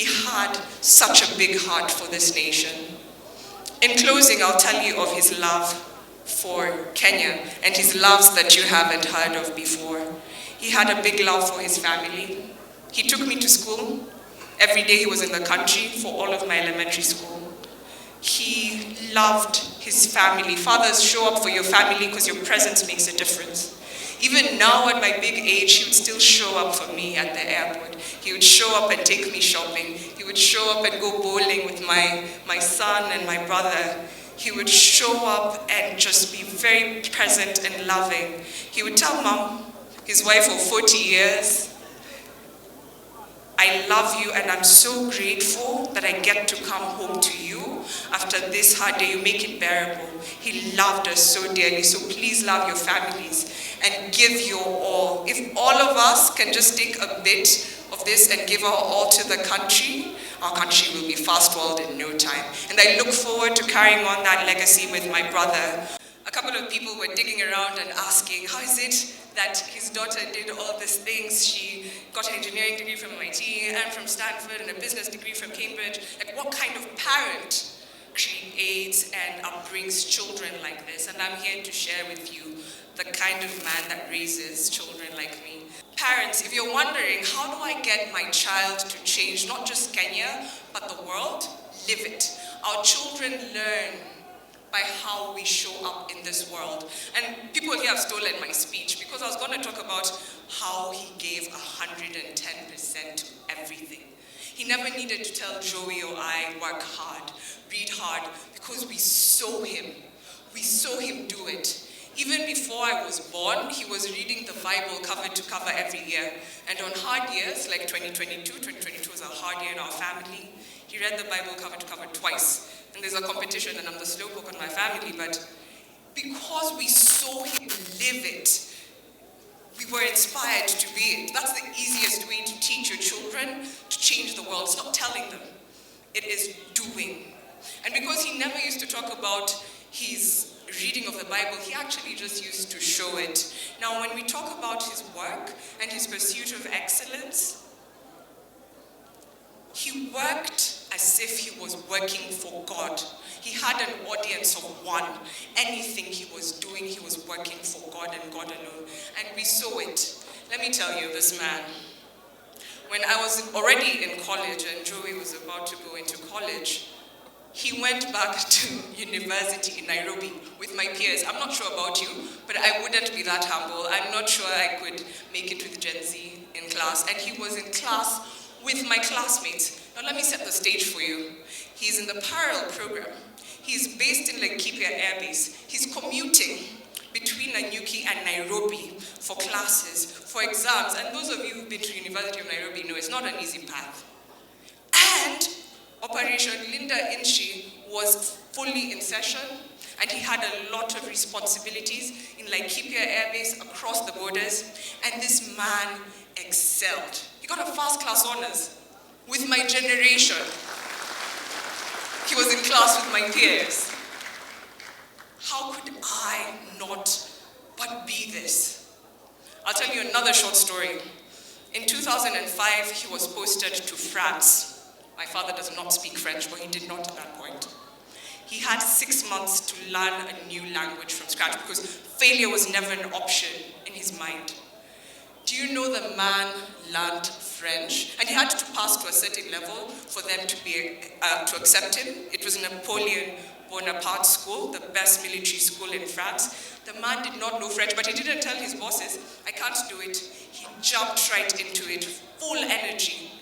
he had such a big heart for this nation. In closing, I'll tell you of his love for Kenya and his loves that you haven't heard of before. He had a big love for his family. He took me to school. Every day he was in the country for all of my elementary school. He loved his family. Fathers, show up for your family because your presence makes a difference. Even now at my big age, he would still show up for me at the airport. He would show up and take me shopping. He would show up and go bowling with my son and my brother. He would show up and just be very present and loving. He would tell Mom, his wife of 40 years, I love you and I'm so grateful that I get to come home to you after this hard day. You make it bearable. He loved us so dearly, so please love your families and give your all. If all of us can just take a bit of this and give our all to the country, our country will be fast-forward in no time. And I look forward to carrying on that legacy with my brother. A couple of people were digging around and asking, how is it that his daughter did all these things? She got an engineering degree from MIT and from Stanford and a business degree from Cambridge. Like, what kind of parent creates and upbrings children like this? And I'm here to share with you the kind of man that raises children like me. Parents, if you're wondering, how do I get my child to change not just Kenya, but the world? Live it. Our children learn by how we show up in this world. And people here have stolen my speech because I was going to talk about how he gave 110% to everything. He never needed to tell Joey or I, work hard, read hard, because we saw him. We saw him do it. Even before I was born, he was reading the Bible cover to cover every year. And on hard years, like 2022 was a hard year in our family, he read the Bible cover to cover twice. And there's a competition, and I'm the slowpoke on my family, but because we saw him live it, we were inspired to be it. That's the easiest way to teach your children to change the world. It's not telling them, it is doing. And because he never used to talk about his reading of the Bible, he actually just used to show it. Now, when we talk about his work and his pursuit of excellence, he worked as if he was working for God. He had an audience of one. Anything he was doing, he was working for God and God alone. And we saw it. Let me tell you, this man, when I was already in college and Joey was about to go into college, he went back to university in Nairobi with my peers. I'm not sure about you, but I wouldn't be that humble. I'm not sure I could make it with Gen Z in class. And he was in class with my classmates. Now let me set the stage for you. He's in the parallel program. He's based in Laikipia Air Base. He's commuting between Nanyuki and Nairobi for classes, for exams. And those of you who've been to University of Nairobi know it's not an easy path. And Operation Linda Inchi was fully in session, and he had a lot of responsibilities in Laikipia Air Base across the borders, and this man excelled. He got a first class honors with my generation. He was in class with my peers. How could I not but be this? I'll tell you another short story. In 2005, he was posted to France. My father does not speak French, but he did not at that point. He had 6 months to learn a new language from scratch because failure was never an option in his mind. Do you know the man learned French? And he had to pass to a certain level for them to accept him. It was Napoleon Bonaparte School, the best military school in France. The man did not know French, but he didn't tell his bosses, I can't do it. He jumped right into it, full energy.